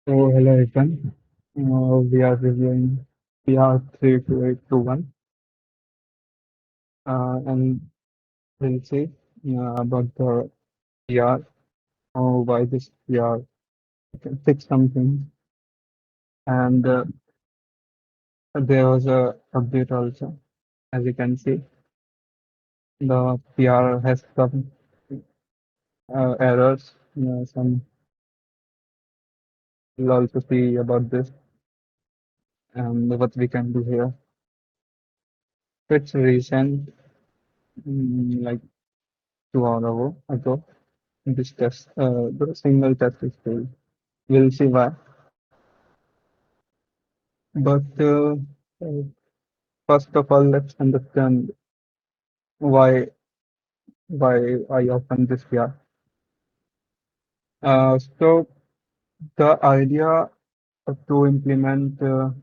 So hello everyone. We are reviewing PR 32821 and we'll see about the PR or why this PR can fix something. And there was a update also. As you can see, the PR has some errors. Some we'll also see about this and what we can do here. It's recent, like 2 hours ago. This test, the single test is failed. We'll see why. But uh, first of all, let's understand why why I opened this PR. So the idea to implement the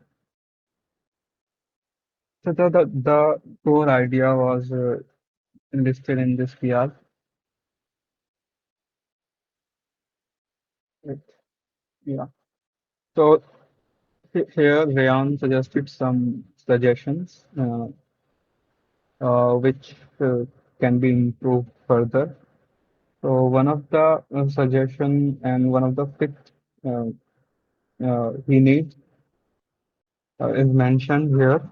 core idea was listed in this PR. Right. Yeah. So here Rayan suggested some suggestions which can be improved further. So one of the suggestion and one of the fix uh, he needs is mentioned here.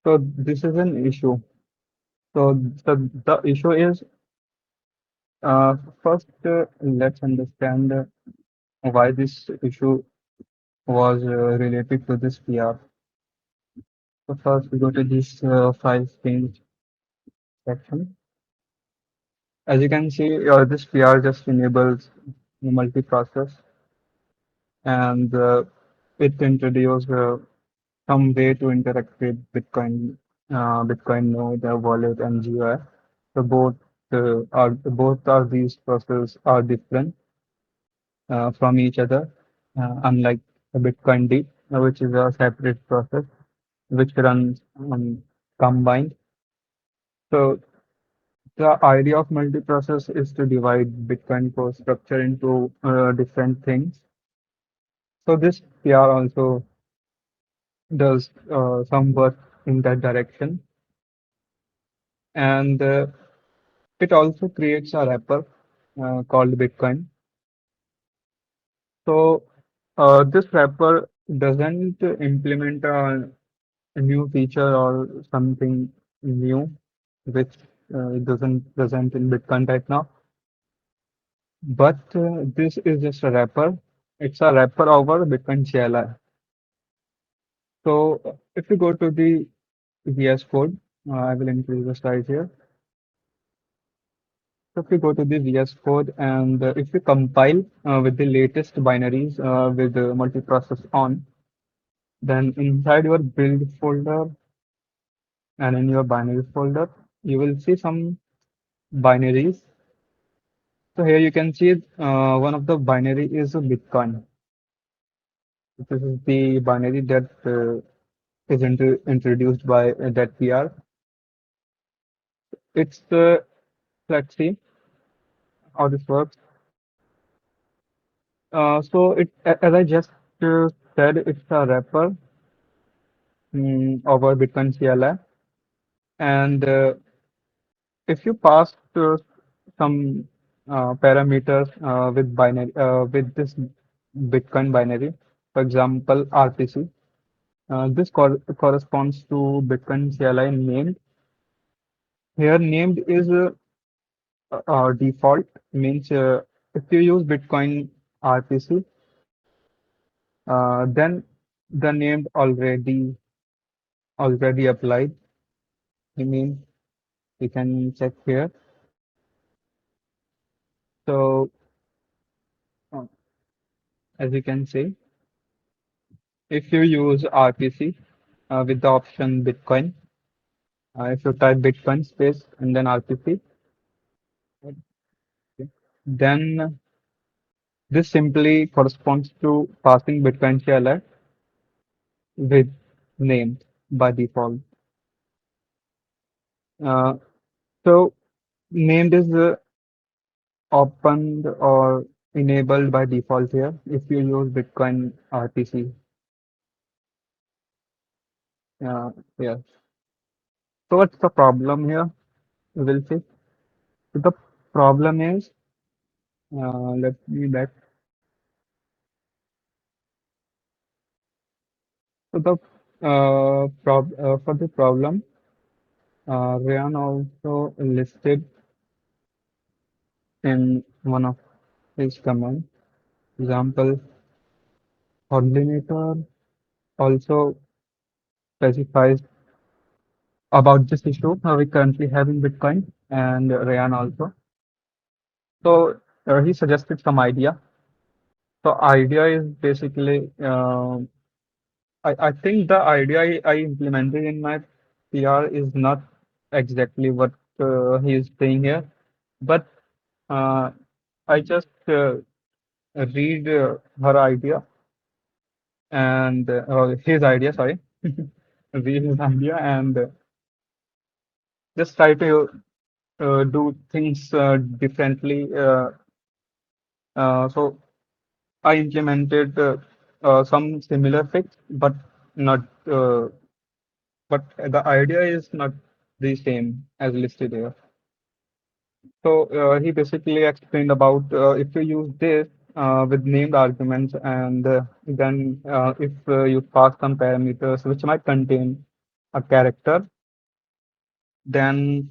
So this is an issue. So the issue is first let's understand why this issue was related to this PR. So first we go to this file change section. As you can see, this PR just enables multi-process and it introduces some way to interact with Bitcoin node, wallet, and GUI. So both of these processes are different from each other, unlike the Bitcoin-D, which is a separate process which runs combined. So the idea of multiprocess is to divide Bitcoin core structure into different things. So this PR also does some work in that direction, and it also creates a wrapper called Bitcoin. So this wrapper doesn't implement a new feature or something new, which it doesn't present in Bitcoin right now. But this is just a wrapper. It's a wrapper over Bitcoin CLI. So if you go to the VS Code, I will increase the size here. So if you go to the VS Code and if you compile with the latest binaries with the multiprocess on, then inside your build folder and in your binary folder, you will see some binaries. So here you can see one of the binary is a Bitcoin. This is the binary that is introduced by that PR. It's let's see how this works. So as I just said, it's a wrapper over Bitcoin CLI, and if you pass some parameters with binary with this Bitcoin binary, for example RPC, this corresponds to Bitcoin CLI named. Here named is default, means if you use Bitcoin RPC, then the named already applied. I mean, you can check here. So uh, as you can see, if you use RPC with the option Bitcoin, if you type Bitcoin space and then RPC, then this simply corresponds to passing Bitcoin CLI with named by default. Uh, so named is opened or enabled by default here if you use Bitcoin RPC. Yeah. So what's the problem here? We will see. So the problem is, let me back. So the for the problem, Ryan also listed in one of his command. Example, coordinator also specifies about this issue we currently have in Bitcoin and Ryan also. So he suggested some idea. So idea is basically, I think the idea I implemented in my PR is not exactly what he is saying here, but uh, I just read her idea and his idea, sorry, read his idea and just try to do things differently. So I implemented some similar fix, but not. But the idea is not the same as listed here. So he basically explained about if you use this with named arguments and then if you pass some parameters which might contain a character, then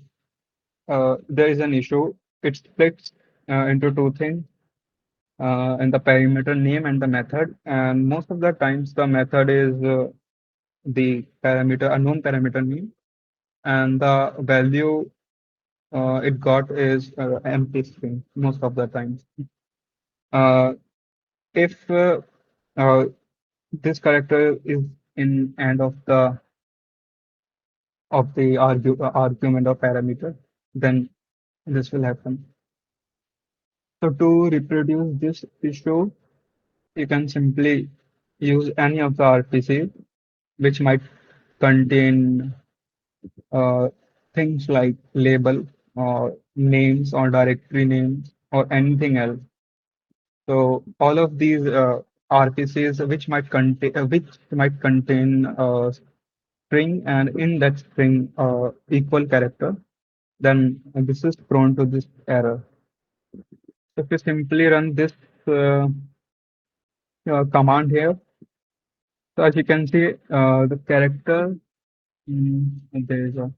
there is an issue. It splits into two things and the parameter name and the method. And most of the times the method is the parameter, unknown parameter name, and the value it got is empty string most of the times. Uh, if uh, this character is in end of the argument or parameter, then this will happen. So to reproduce this issue, you can simply use any of the RPCs which might contain uh, things like label or names or directory names or anything else. So all of these RPCs which might contain string and in that string equal character, then this is prone to this error. So if you simply run this uh, command here, so as you can see, the character there is a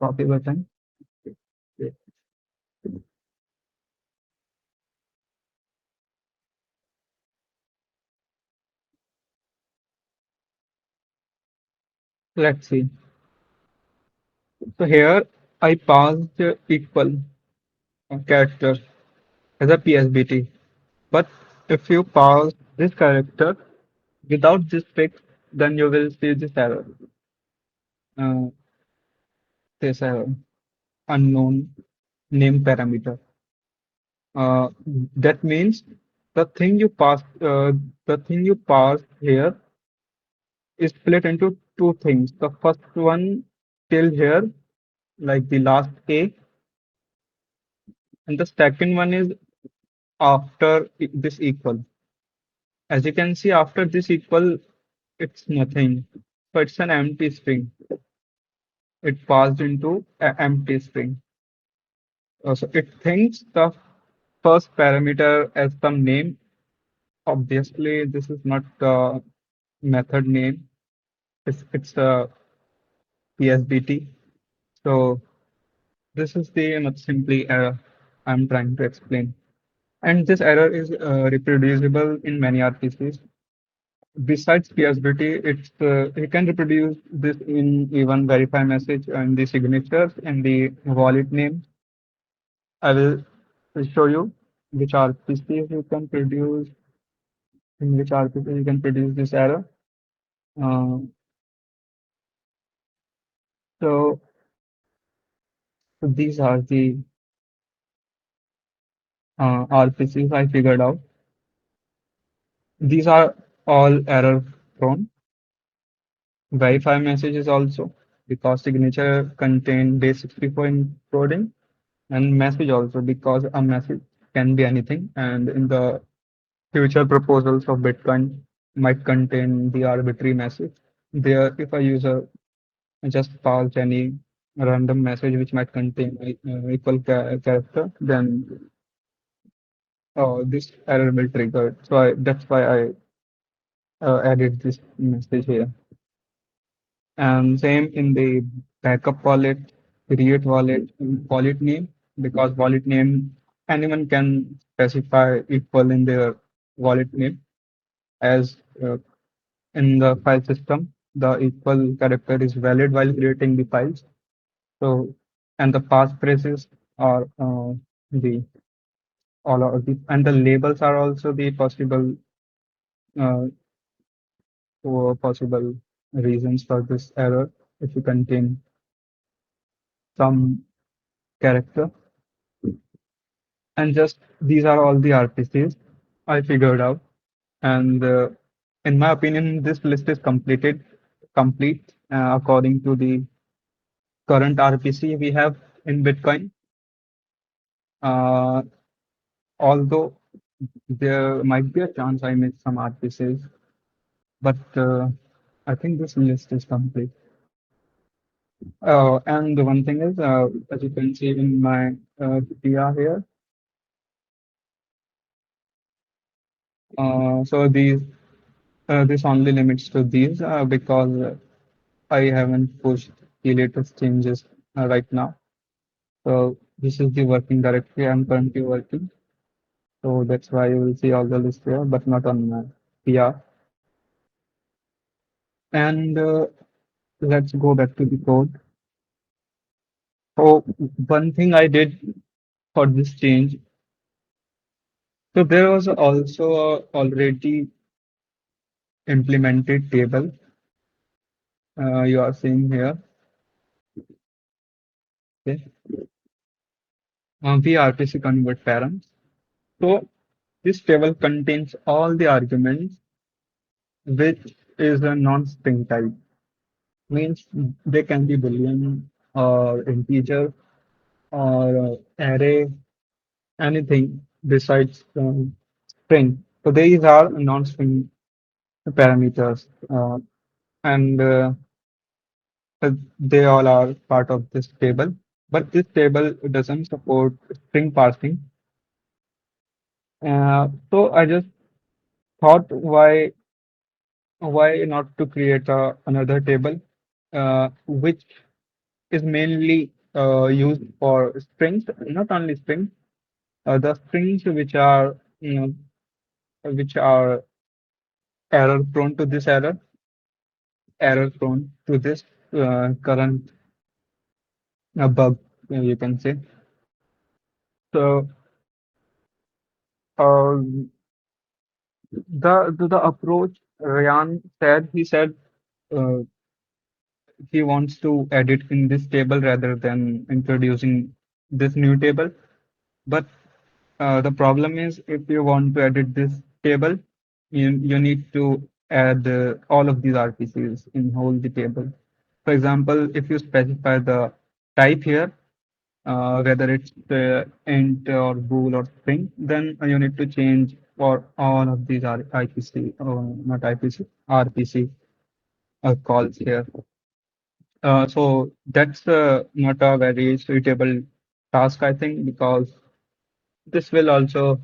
copy button. Let's see. So here I passed equal character as a PSBT. But if you pass this character without this fix, then you will see this error. Uh, this error, unknown name parameter. Uh, that means the thing you pass, the thing you pass here is split into two things. The first one till here, like the last A, and the second one is after this equal. As you can see, after this equal, it's nothing. So it's an empty string. It passed into an empty string. So it thinks the first parameter as some name. Obviously, this is not the method name. It's a PSBT. So this is the not simply error I'm trying to explain. And this error is reproducible in many RPCs. Besides PSBT, you can reproduce this in even verify message and the signatures and the wallet name. I will show you which RPCs you can produce, in which RPC you can produce this error. Uh, so, so these are the RPCs I figured out. These are all error prone. Verify messages also because signature contain base 64 encoding and message also because a message can be anything, and in the future proposals of Bitcoin might contain the arbitrary message. There, if a user just passed any random message which might contain equal character, then this error will trigger. So that's why I added this message here. And same in the backup wallet, create wallet, wallet name, because wallet name, anyone can specify equal in their wallet name as in the file system. The equal character is valid while creating the files. So, and the passphrases are the all of the, and the labels are also the uh, possible reasons for this error. If you contain some character, and just these are all the RPCs I figured out. And in my opinion, this list is complete according to the current RPC we have in Bitcoin. Uh, although there might be a chance I missed some RPCs, but I think this list is complete. And the one thing is, as you can see in my PR here, so this only limits to these because I haven't pushed the latest changes right now. So this is the working directory I'm currently working. So that's why you will see all the list here, but not on my PR. And let's go back to the code. So one thing I did for this change, so there was also a already implemented table you are seeing here. Okay. We RPC convert params. So this table contains all the arguments which is a non-string type. Means they can be boolean or integer or array, anything besides string. So these are non-string parameters, and they all are part of this table. But this table doesn't support string parsing. So I just thought, why not to create another table which is mainly used for strings, not only strings, the strings which are error prone to this error prone to this current bug, you can say. So uh, the approach Ryan said, he said uh, he wants to edit in this table rather than introducing this new table. But the problem is, if you want to edit this table, you need to add all of these RPCs in whole the table. For example, if you specify the type here, whether it's int or bool or string, then you need to change for all of these IPC, or not IPC, RPC calls here. So that's not a very suitable task, I think, because this will also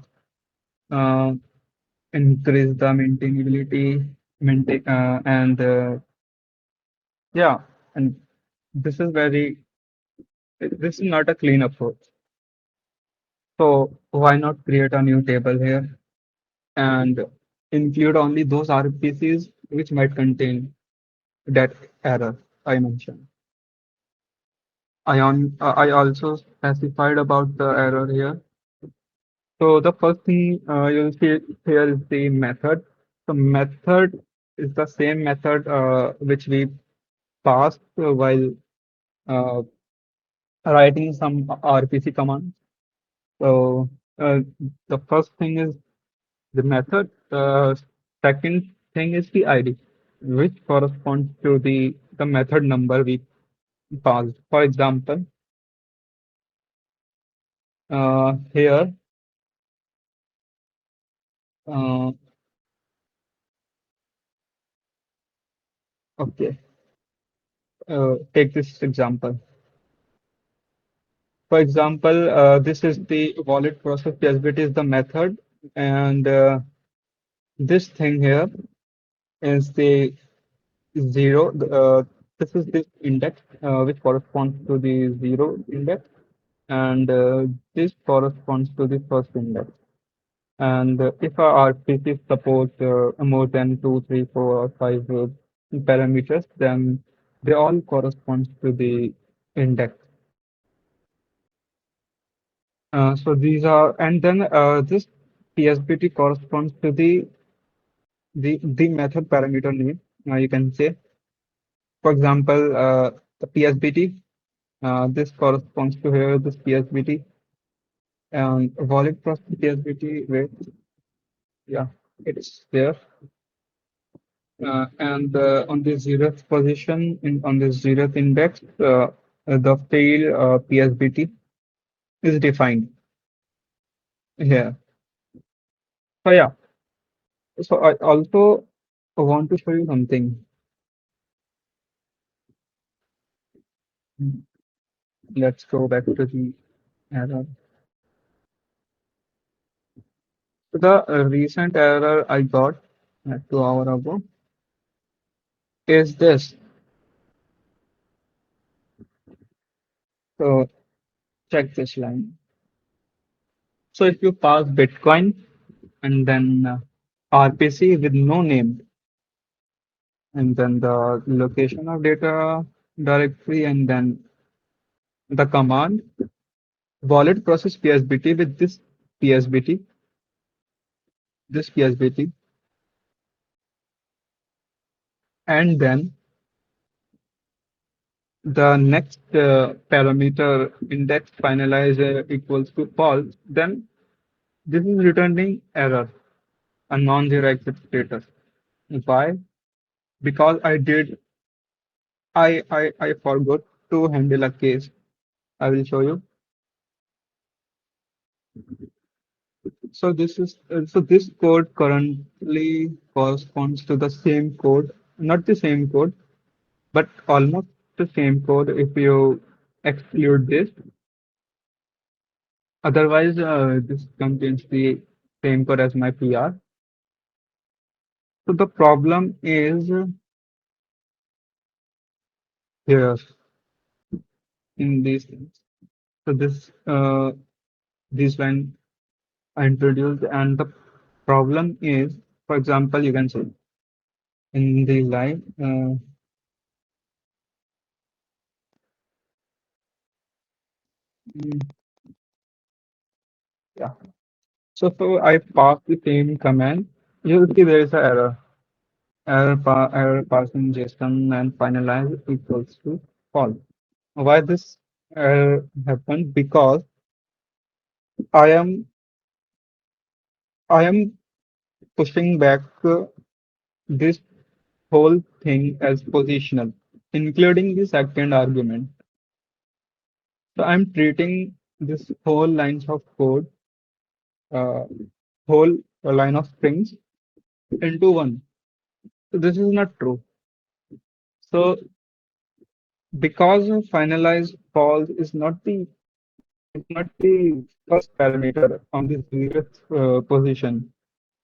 uh, increase the and yeah, and this is this is not a clean approach. So why not create a new table here and include only those RPCs which might contain that error I mentioned. I also specified about the error here. So the first thing you'll see here is the method. The method is the same method which we passed while uh, writing some RPC commands. So the first thing is the method. Second thing is the ID, which corresponds to the method number we passed. For example, here. Uh, okay, take this example. For example, this is the wallet process. PSBT is the method, and this thing here is the zero. This is the index which corresponds to the zero index, and this corresponds to the first index. And if our RPC supports more than two, three, four, or five parameters, then they all correspond to the index. So these are, and then this PSBT corresponds to the method parameter name. You can say, for example, the PSBT. This corresponds to here this PSBT and wallet process PSBT. Wait, yeah, it's there. And on the zeroth position on the zeroth index, the fail PSBT is defined here. So yeah, so I also want to show you something. Let's go back to the error. So the recent error I got 2 hours ago is this. So check this line. So if you pass Bitcoin and then RPC with no name, and then the location of data directory, and then the command wallet process PSBT with this PSBT, and then the next parameter index finalize equals to false, then this is returning error, a non-zero exit status. Why? Because I forgot to handle a case. I will show you. So this code currently corresponds to the same code, not the same code, but almost the same code if you exclude this. Otherwise, this contains the same code as my PR. So the problem is here in these things. So this line I introduced, and the problem is, for example, you can say in the line, yeah. So I pass the same command. You'll see there is an error. Error parsing JSON and finalize equals to false. Why this error happened? Because I am I am pushing back this whole thing as positional, including the second argument. So I'm treating this whole lines of code, uh, whole line of strings into one. So this is not true. So because of finalize false is not the first parameter on the zeroth position.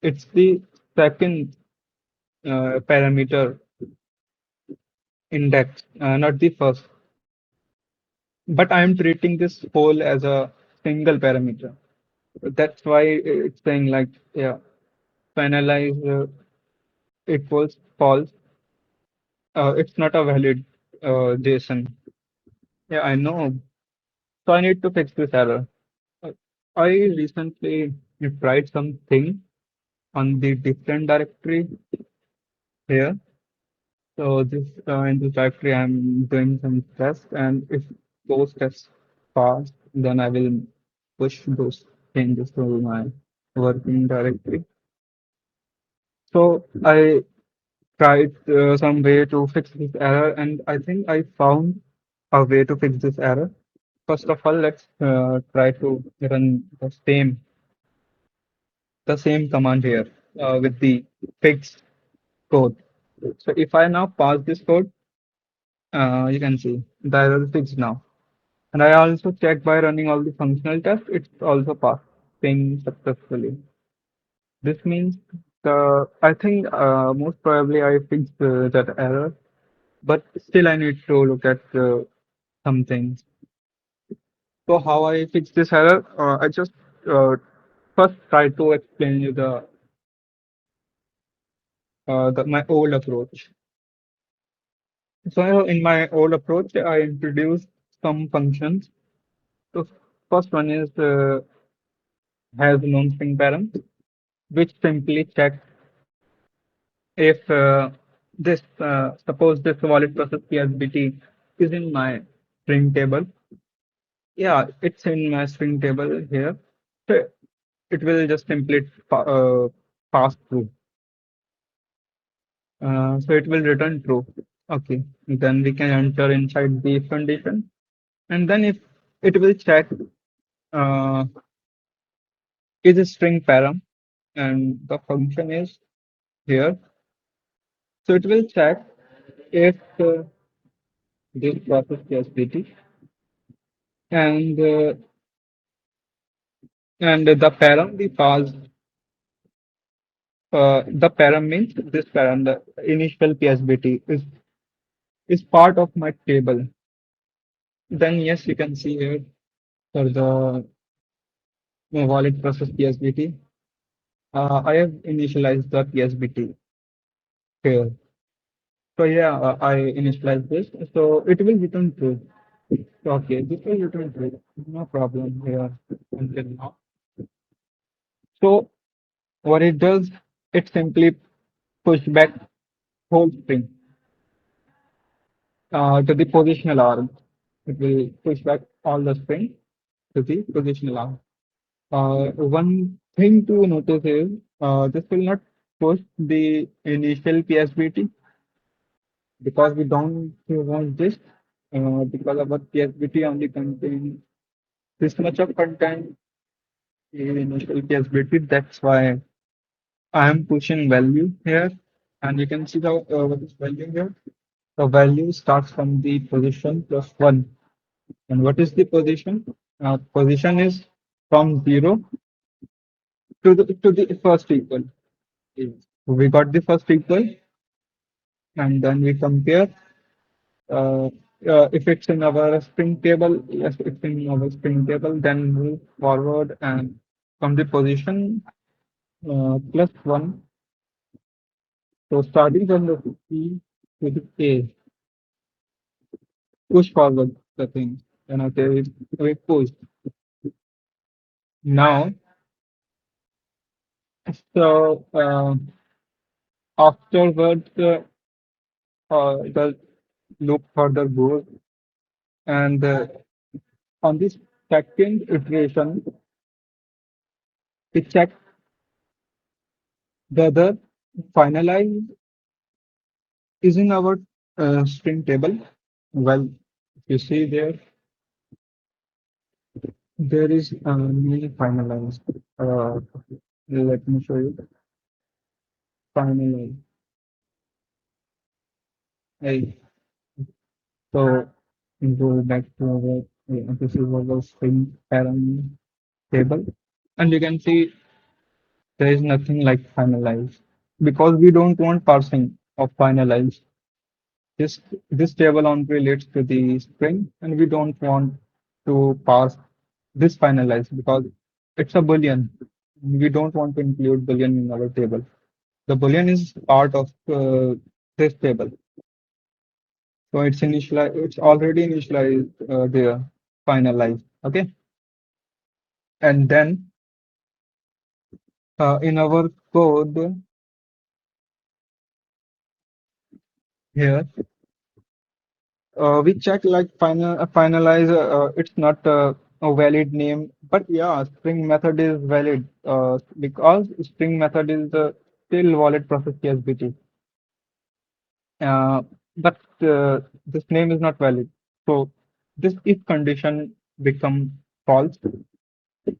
It's the second parameter index, not the first. But I am treating this whole as a single parameter. That's why it's saying like, yeah, finalize equals false. It's not a valid JSON. Yeah, I know. So I need to fix this error. Uh, I recently tried something on the different directory here. So this in this directory, I'm doing some tests, and if those tests pass, then I will push those changes to my working directory. So I tried some way to fix this error, and I think I found a way to fix this error. First of all, let's try to run the same command here. with the fixed code. So if I now pass this code, you can see the error is fixed now. And I also check by running all the functional tests, it's also passing successfully. This means I think most probably I fixed that error, but still I need to look at some things. So how I fix this error? I just uh, first try to explain you my old approach. So in my old approach, I introduced some functions. So first one is has non-string parent, which simply checks if suppose this wallet process PSBT is in my string table. Yeah, it's in my string table here. So it will just simply pass through. So it will return true. Okay, then we can enter inside the if condition, and then if it will check uh, is a string param, and the function is here. So it will check if this process PSBT and the param we pass the param means this param the initial PSBT is part of my table. Then yes, you can see here for the wallet process PSBT. I have initialized the PSBT here. So yeah, I initialize this. So it will return true. Okay, this will return true. No problem here until now. So what it does, it simply push back whole string to the positional arm. It will push back all the string to the positional arm. One thing to notice is this will not push the initial PSBT because we don't want this because our PSBT only contains this much of content in initial PSBT. That's why I am pushing value here, and you can see the what is value here. The value starts from the position plus one. And what is the position? Position is from 0 to the first equal. We got the first equal, and then we compare. Uh, if it's in our string table, yes, it's in our string table. Then move forward and from the position plus one. So starting from the P to the A, push forward the thing. And okay, we push. Now, so afterwards, the loop further goes, and on this second iteration, we check whether finalize is in our string table. Well, if you see there, there is newly finalized. Let me show you. Finalize. Hey, so we go back to our this is our string parent table, and you can see there is nothing like finalize because we don't want parsing of finalize. This table only relates to the string, and we don't want to parse this finalize because it's a boolean. We don't want to include boolean in our table. The boolean is part of this table, so it's initialized. It's already initialized there, finalized. Okay, and then in our code here we check like finalize. It's not a valid name, but yeah, string method is valid because string method is still wallet process PSBT. Uh, but this name is not valid. So this if condition become false, so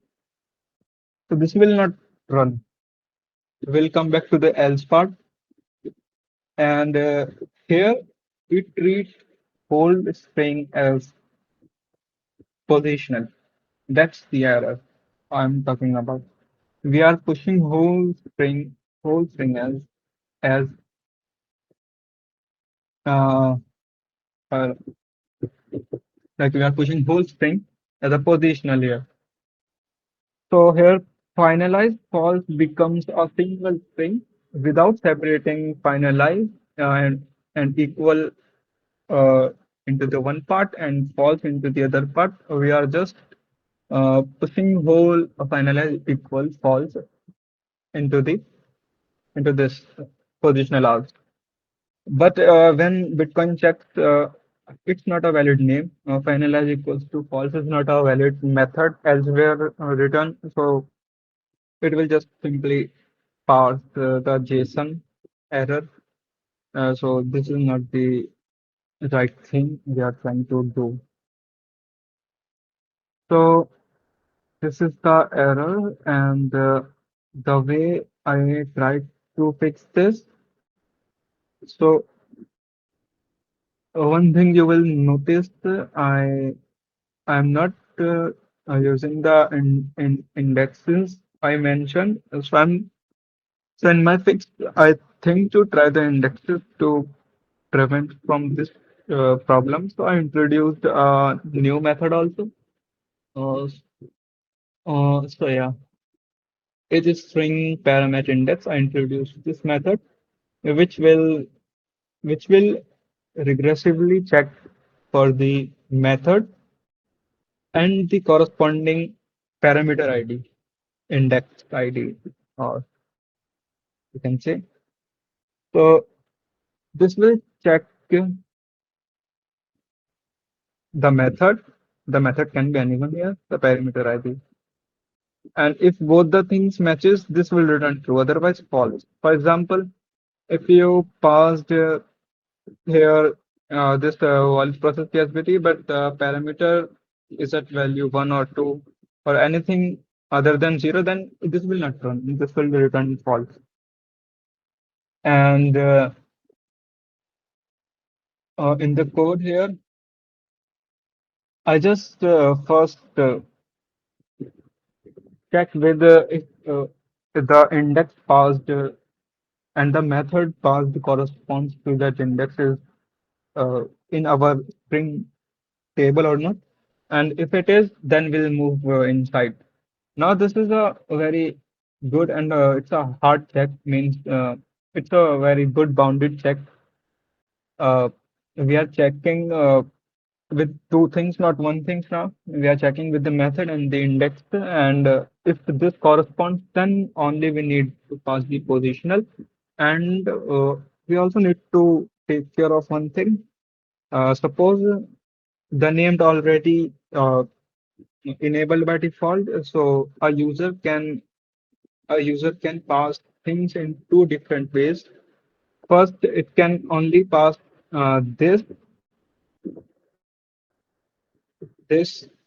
this will not run. We'll come back to the else part, and here we treat hold string as positional. That's the error I'm talking about. We are pushing whole string as uh, uh, like we are pushing whole string as a positional here. So here finalize false becomes a single string without separating finalize and equal uh, into the one part and false into the other part. We are just pushing whole finalize equal false into the into this positional args. But when Bitcoin checks, it's not a valid name. Finalize equals to false is not a valid method elsewhere written. So it will just simply parse the JSON error. So this is not the right thing we are trying to do. So this is the error, and the way I tried to fix this. So one thing you will notice, I'm not using the indexes I mentioned. So in my fix, I think to try the indexes to prevent from this problem. So I introduced a new method also. Uh, so yeah, it is string parameter index. I introduced this method, which will which will regressively check for the method and the corresponding parameter ID, index ID, or you can say. So this will check the method. The method can be anyone here, the parameter ID. And if both the things matches, this will return true, otherwise false. For example, if you passed here this wallet process PSBT, but the parameter is at value 1 or 2 or anything other than 0, then this will not run. This will return false. And in the code here, I just first check whether if the index passed and the method passed corresponds to that index is in our string table or not. And if it is, then we'll move inside. Now this is a very good and it's a hard check, means it's a very good bounded check. Uh, we are checking with two things, not one thing now. We are checking with the method and the index, and if this corresponds, then only we need to pass the positional. And we also need to take care of one thing. Suppose the named already enabled by default, so a user can pass things in two different ways. First, it can only pass this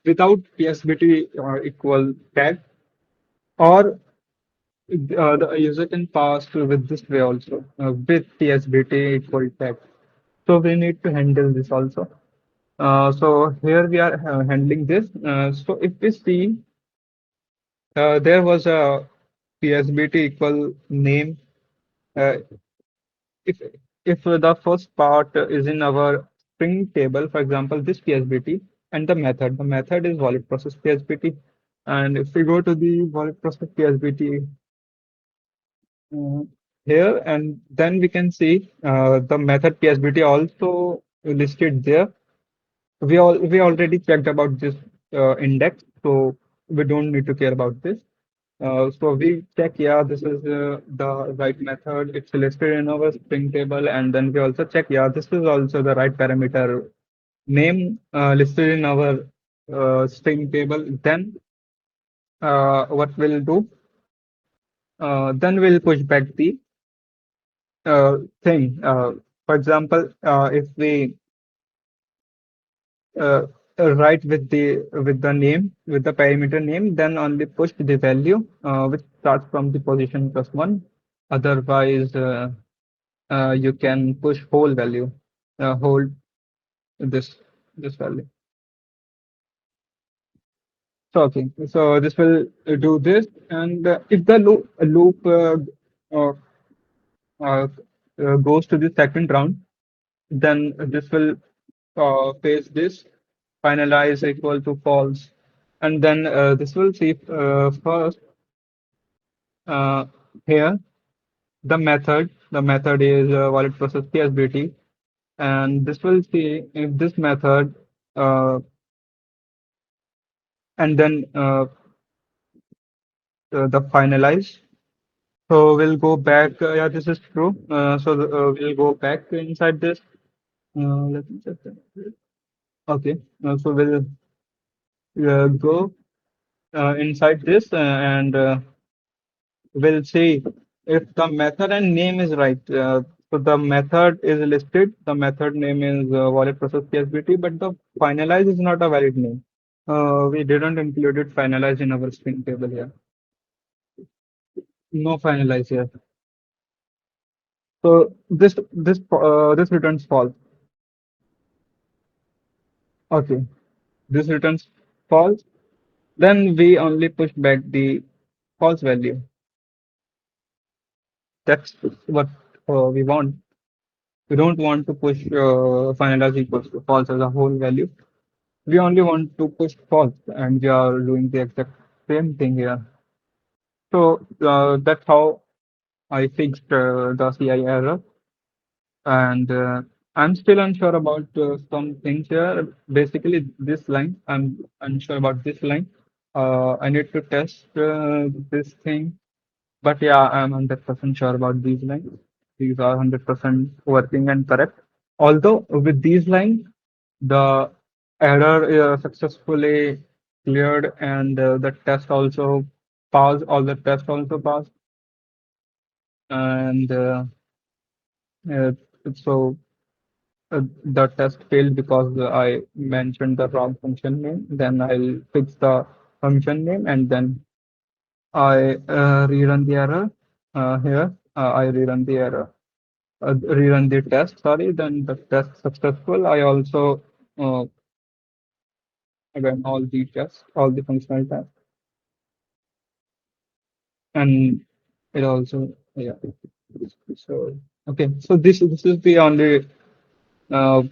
without PSBT equal tag, or the user can pass with this way also with PSBT equal tag. So we need to handle this also. So here we are handling this. So if we see, there was a PSBT equal name. Uh, if the first part is in our string table, for example, this PSBT, and the method is wallet process PSBT. And if we go to the wallet process PSBT uh, here, and then we can see the method PSBT also listed there. We already checked about this index, so we don't need to care about this. So we check, yeah, this is the right method. It's listed in our string table, and then we also check, yeah, this is also the right parameter name listed in our string table. Then what we'll do, then we'll push back the thing. For example, if we uh, write with the name, with the parameter name, then only push the value which starts from the position plus one. Otherwise, you can push whole value, hold this this value. So okay, so this will do this, and if the loop uh, uh, goes to the second round, then this will face this finalize equal to false, and then this will see first here the method is valid process PSBT, and this will see if this method uh, and then the finalize. So we'll go back. Yeah, this is true. We'll go back inside this. Let me check that. Okay. So we'll go inside this and we'll see if the method and name is right. So the method is listed. The method name is wallet process PSBT, but the finalize is not a valid name. We didn't include it finalize in our string table here. No finalize here. So this returns false. Okay, this returns false. Then we only push back the false value. That's what we want. We don't want to push finalize equals to false as a whole value. We only want to push false, and we are doing the exact same thing here. So that's how I fixed the CI error, and I'm still unsure about some things here. Basically, this line, I'm unsure about this line. I need to test this thing, but yeah, I'm 100% sure about these lines. These are 100% working and correct. Although with these lines, the error successfully cleared and the test also passed, all the tests also passed. And uh, so the test failed because I mentioned the wrong function name. Then I'll fix the function name and then I rerun the error here. I rerun the error, rerun the test, sorry, then the test successful. I also again all the tests, all the functional tests, and it also yeah. So okay, so this is the only uh,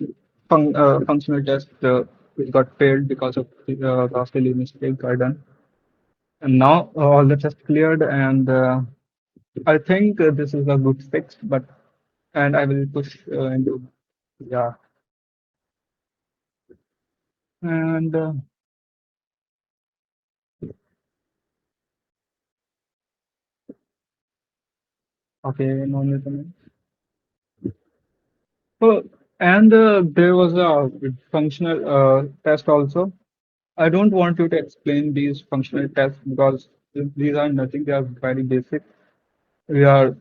functional test which got failed because of the silly mistake I done. And now all the tests cleared, and I think this is a good fix. But and I will push into yeah, and okay, no need to. So, and there was a functional test also. I don't want you to explain these functional tests because these are nothing. They are very basic. We are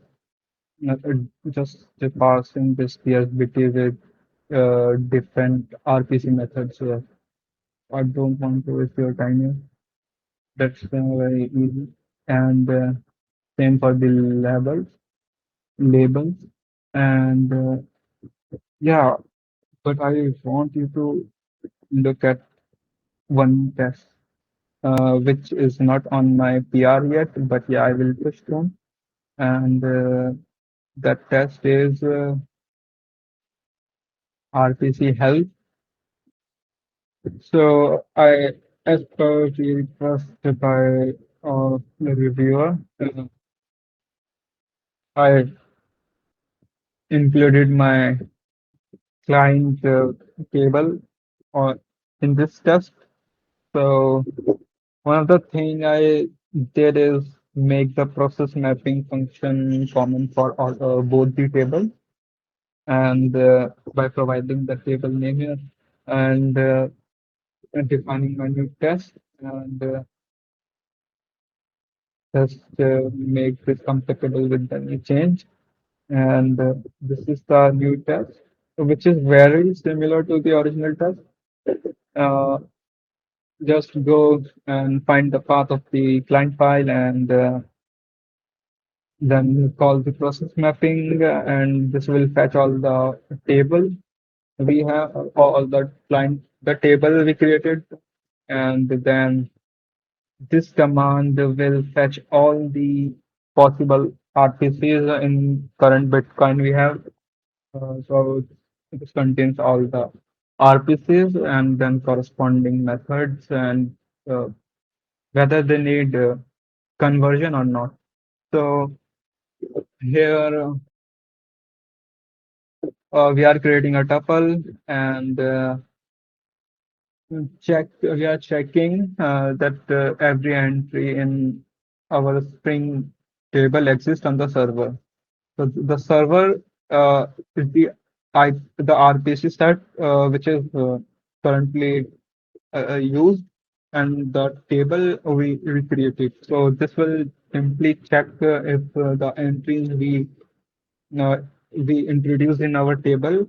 just parsing this PSBT with different RPC methods here. I don't want to waste your time here. That's very easy. And same for the labels. And yeah, but I want you to look at one test, which is not on my PR yet, but yeah, I will push them. And that test is RPC help. So as per the request by the reviewer, I included my client table or in this test. So one of the thing I did is make the process mapping function common for all, both the tables, and by providing the table name here and defining my new test and just make this compatible with the new change. And this is the new test, which is very similar to the original test. Uh, just go and find the path of the client file and Then we call the process mapping, and this will fetch all the table we have, all the client, the table we created, and then this command will fetch all the possible RPCs in current Bitcoin we have. So this contains all the RPCs and then corresponding methods and uh, whether they need conversion or not. So here we are creating a tuple and we are checking that every entry in our string table exists on the server. So the server is the RPC set which is currently used, and the table we created. So this will simply check if the entries uh, we introduce in our table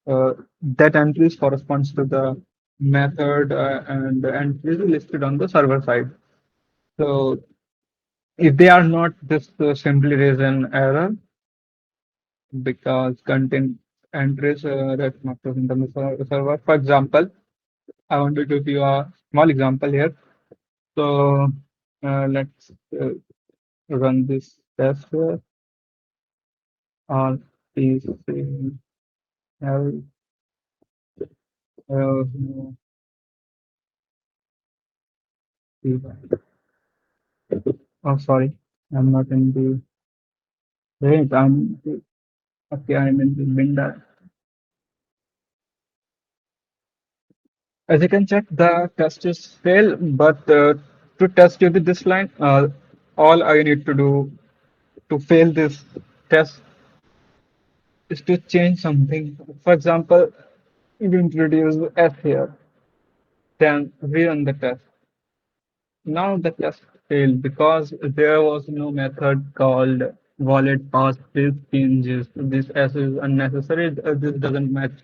that entries corresponds to the method and the entries listed on the server side. So if they are not, this simply raise an error because content entries that's not present on the server. For example, I want to give you a small example here. So let's run this test here. RPCL, no, oh, sorry, I'm not in the range. Okay, I'm in the bin. As you can check, the test is fail, but to test you with this line, all I need to do to fail this test is to change something. For example, you introduce S here, then rerun the test. Now the test failed because there was no method called wallet pass these changes. This S is unnecessary. This doesn't match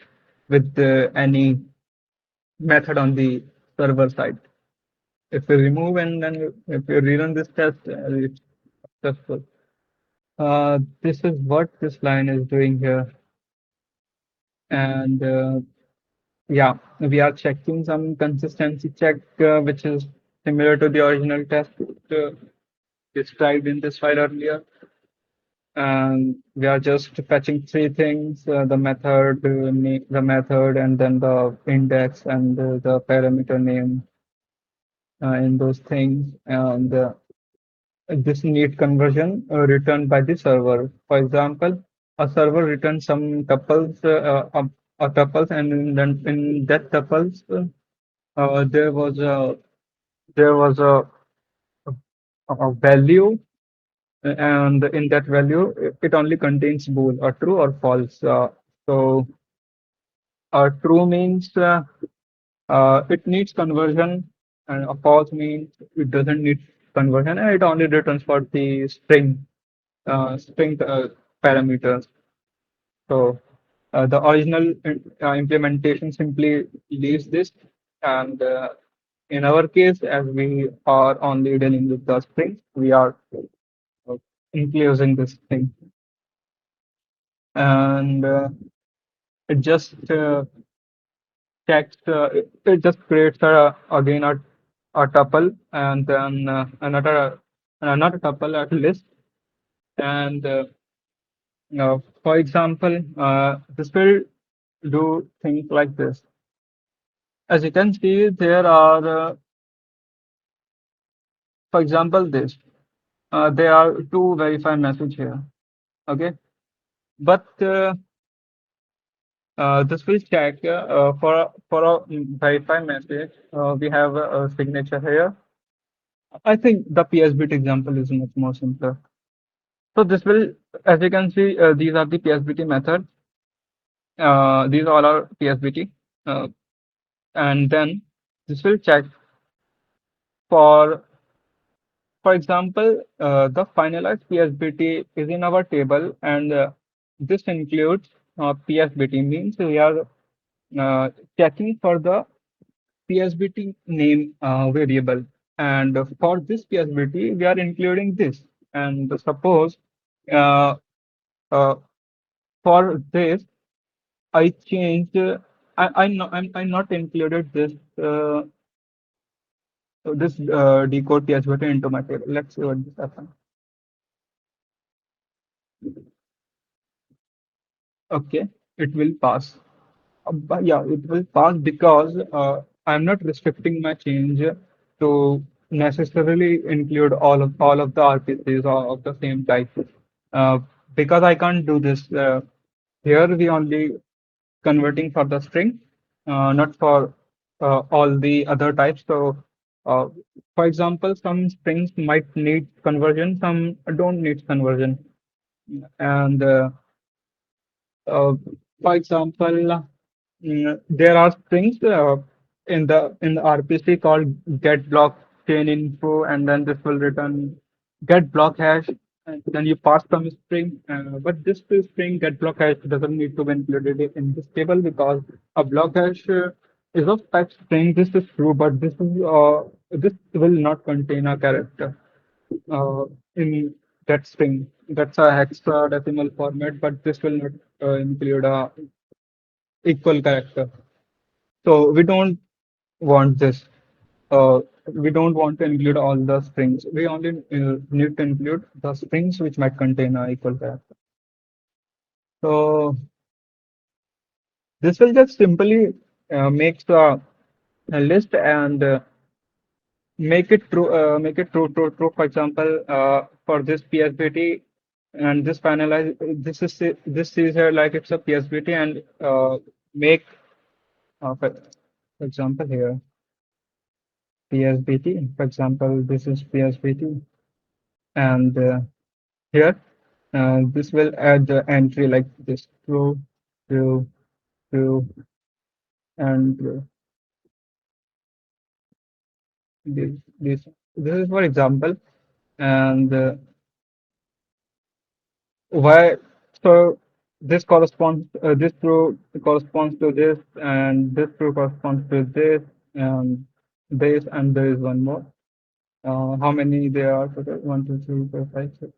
with any method on the server side. If you remove and then if you rerun this test, it's successful. This is what this line is doing here. And yeah, we are checking some consistency check, which is similar to the original test uh, described in this file earlier. And we are just fetching three things, the method, and then the index and the parameter name in those things. And this need conversion returned by the server. For example, a server returns some tuples, tuples, and then in that tuples, there was there was a value, and in that value, it only contains bool or true or false. So, true means it needs conversion, and a false means it doesn't need conversion, and it only returns for the string parameters. So the original implementation simply leaves this, and in our case, as we are only dealing with the strings, we are uh, including this thing, and it just checks, it just creates again a tuple, and then another tuple at list, and for example, this will do things like this. As you can see, there are, for example, this. There are two verify message here. Okay, but this will check for a verify message. We have a signature here. I think the PSBT example is much more simpler. So this will, as you can see, these are the PSBT methods. These all are PSBT, uh, and then this will check for For example, the finalized PSBT is in our table, and this includes PSBT, means we are uh, checking for the PSBT name variable. And for this PSBT, we are including this. And suppose uh, uh, for this I changed. I not included this decode PHBT into my table. Let's see what this happens. Okay, it will pass. But yeah, it will pass because I'm not restricting my change to necessarily include all of the RPCs or of the same type. Uh, because I can't do this. Here we only converting for the string, not for all the other types. So, uh, for example, some strings might need conversion, some don't need conversion. And uh, for example, there are strings in the RPC called get block chain info, and then this will return get block hash, and then you pass some string. But this string get block hash doesn't need to be included in this table because a block hash is of type string. This is true, but this will not contain a character in that string. That's a hexadecimal format, but this will not include a equal character. So we don't want this. We don't want to include all the strings. We only need to include the strings which might contain a equal character. So this will just simply make a list and make it true. For example, for this PSBT and this finalize, this is here like it's a PSBT and make for example here PSBT. For example, this is PSBT, and here this will add the entry like this true, true, and this this this is for example, and why so this corresponds this true corresponds to this, and this true corresponds to this, and and there is one more. How many there are? Total? 1, 2, 3, 4, 5, 6.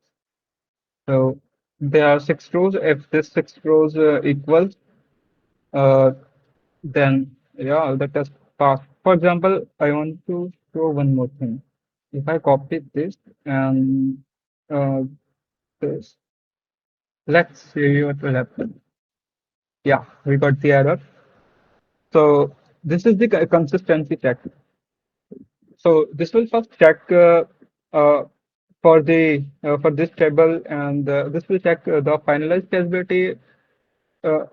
So there are six rows. If this six rows equals, uh, then yeah, the test pass. For example, I want to show one more thing. If I copy this and uh, this, let's see what will happen. Yeah, we got the error. So this is the consistency check. So this will first check uh, for this table, and this will check the finalized testability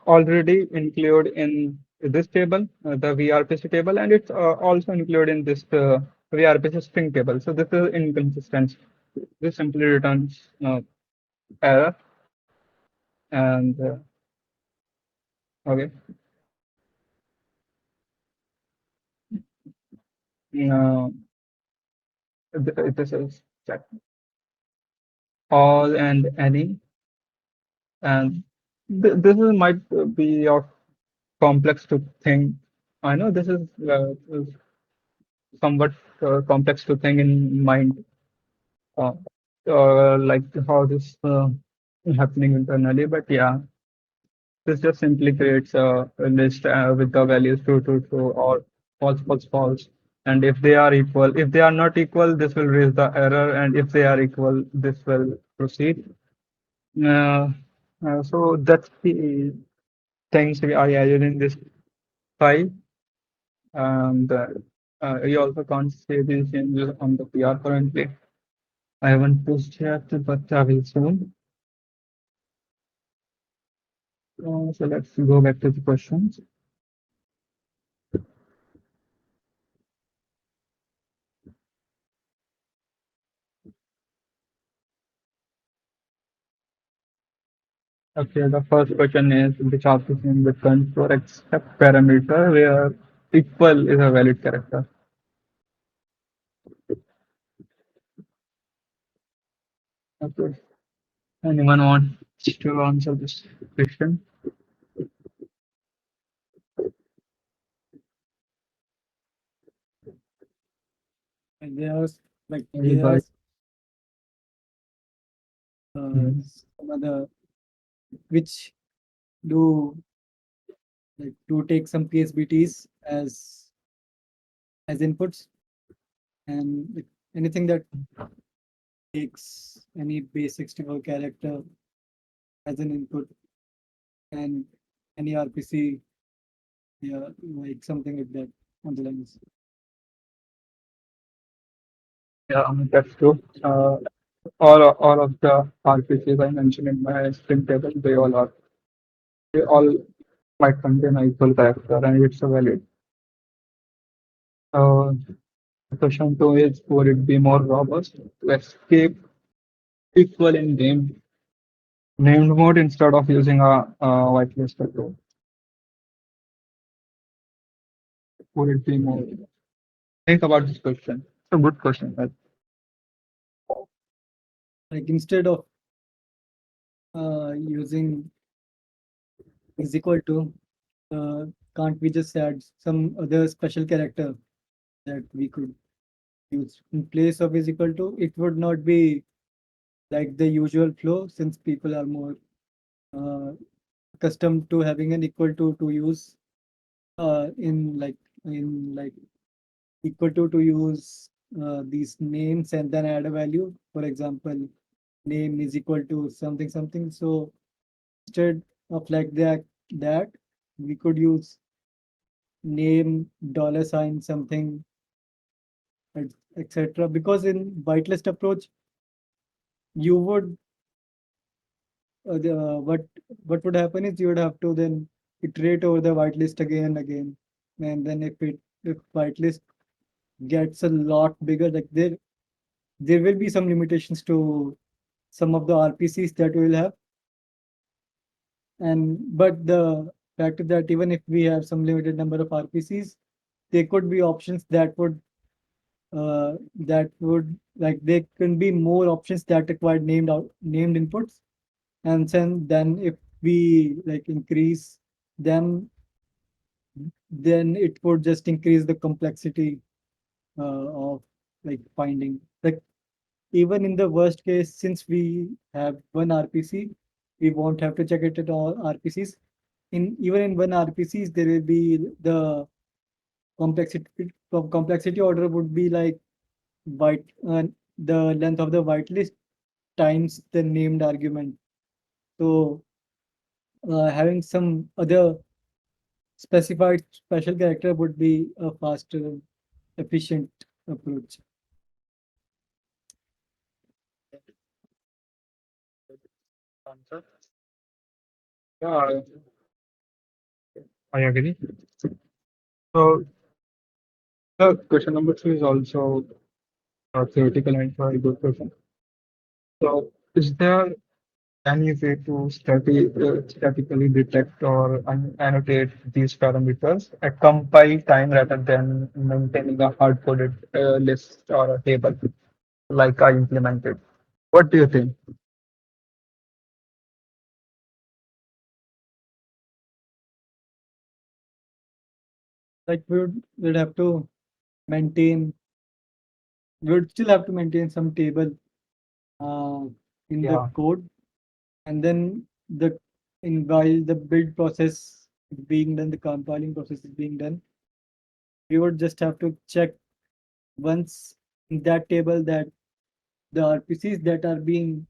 already include in this table, the VRPC table, and it's also included in this VRPC string table. So this is inconsistent. This simply returns error, and okay, uh, this is check all and any, and this is might be of complex to think. I know this is somewhat complex to think in mind, uh, like how this happening internally. But yeah, this just simply creates a list with the values true or false. And if they are equal, if they are not equal, this will raise the error, and if they are equal, this will proceed. Uh, so that's the things I added in this file. And you also can't see these changes on the PR currently. I haven't pushed yet, but I will soon. So let's go back to the questions. Okay, the first question is which RPC with control except parameter where equal is a valid character. Okay. Anyone want to answer this question? Yes, like Anybody? yes, the which do do take some PSBTs as inputs, and anything that takes any base 64 character as an input, and any RPC, yeah, like something like that on the lines. Yeah, that's true. All of the RPCs I mentioned in my string table, they all might contain a equal character, and it's a valid. Uh, Question two is, would it be more robust to escape equal in named mode instead of using a whitelisted rule? Would it be more? Think about this question. It's a good question, right? Like instead of using is equal to, uh, can't we just add some other special character that we could use in place of is equal to? It would not be like the usual flow, since people are more uh, accustomed to having an equal to use in like equal to use these names and then add a value. For example, name is equal to something something. So instead of like that we could use name dollar sign something, etc. Because in whitelist approach, you would what would happen is you would have to then iterate over the whitelist again and again, and then if whitelist gets a lot bigger, like there will be some limitations to some of the RPCs that we will have. And but the fact is that even if we have some limited number of RPCs, there could be options that would like there can be more options that require named inputs, and then if we like increase them, then it would just increase the complexity of like finding, like even in the worst case, since we have one RPC, we won't have to check it at all RPCs. In even in one RPCs, there will be the complexity order would be like white the length of the whitelist times the named argument. So having some other specified special character would be a faster, efficient approach. Answer. Yeah, I agree. So question number three is also a theoretical and very good question. So is there any way to statically detect or annotate these parameters at compile time rather than maintaining a hard-coded list or a table like I implemented? What do you think? Like we would have to maintain, we would still have to maintain some table uh, in the Yeah, code, and then the in while the build process is being done, the compiling process is being done, we would just have to check once in that table that the RPCs that are being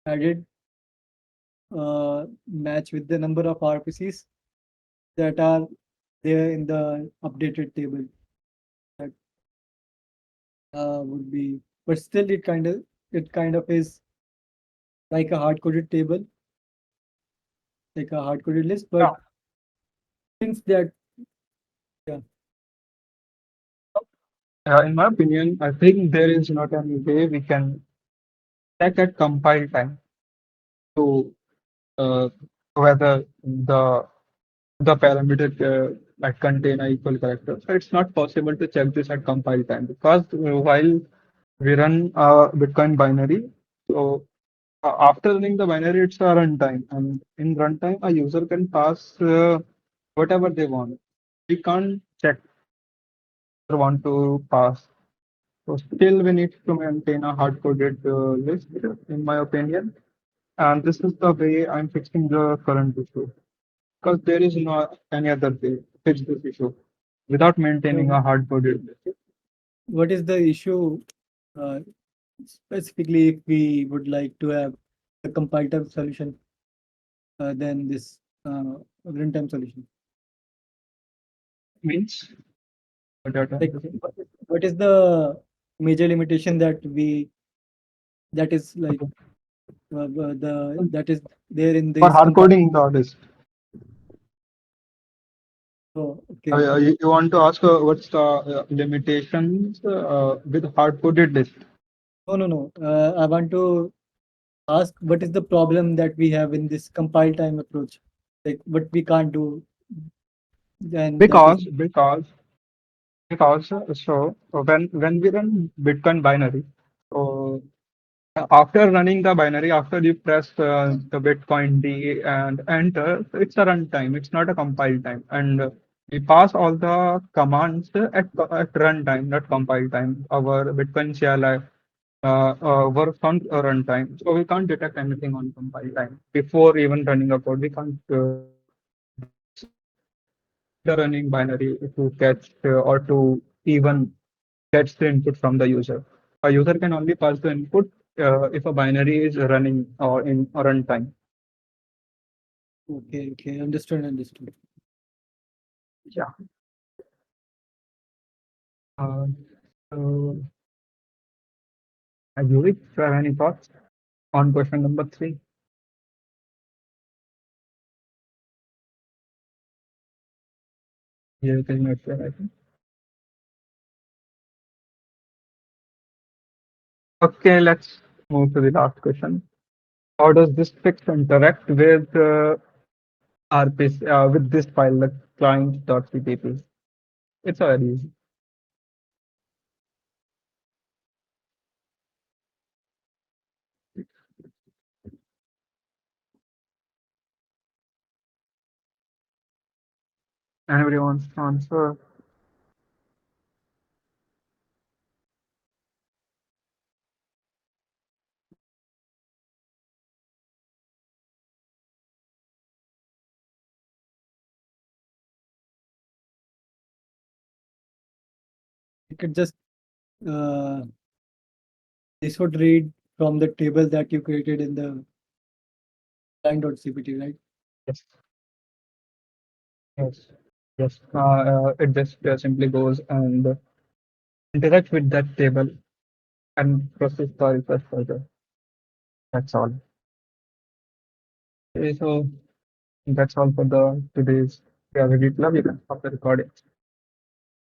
added match with the number of RPCs that are there in the updated table. That would be, but still it kind of is like a hard coded table, like a hard coded list. But yeah. since that, yeah, In my opinion, I think there is not any way we can check at compile time to uh, whether the parameter that contain a equal character. So it's not possible to check this at compile time because while we run a Bitcoin binary, so after running the binary, it's a runtime, and in runtime, a user can pass whatever they want. We can't check or want to pass. So still, we need to maintain a hard-coded list, in my opinion. And this is the way I'm fixing the current issue. Because there is no any other way to fix this issue without maintaining So a hard-coded list. what is the issue uh, specifically if we would like to have a compiled type solution than this runtime solution? Means data. Like, what is the major limitation that we that is like Okay. the that is there in For these hard compiled? coding the list. Oh, okay. You want to ask what's the limitations with hard-coded list? No, no, no. I want to ask what is the problem that we have in this compile time approach? Like what we can't do, and that is Because when we run Bitcoin binary, so after running the binary, after you press the bitcoin-cli and enter, so it's a runtime. It's not a compile time, and we pass all the commands at runtime, not compile time. Our Bitcoin CLI works on runtime, so we can't detect anything on compile time before even running a code. We can't start the running binary to catch or to even gets the input from the user. A user can only pass the input if a binary is running or in a runtime. okay. Okay, understood, understood. Yeah. Uh, so, Yuri, do you have any thoughts on question number three? You can not share, I think. Okay, let's move to the last question. How does this fix interact with RPC with this file, the client.cpp? It's very easy. Anybody wants to answer? You could just uh, this would read from the table that you created in the line.cpt, right? Yes. Yes. Yes. It just simply goes and interact with that table and process the request further. That's all. Okay, so that's all for the today's. If you have a deep love, you can stop the recording.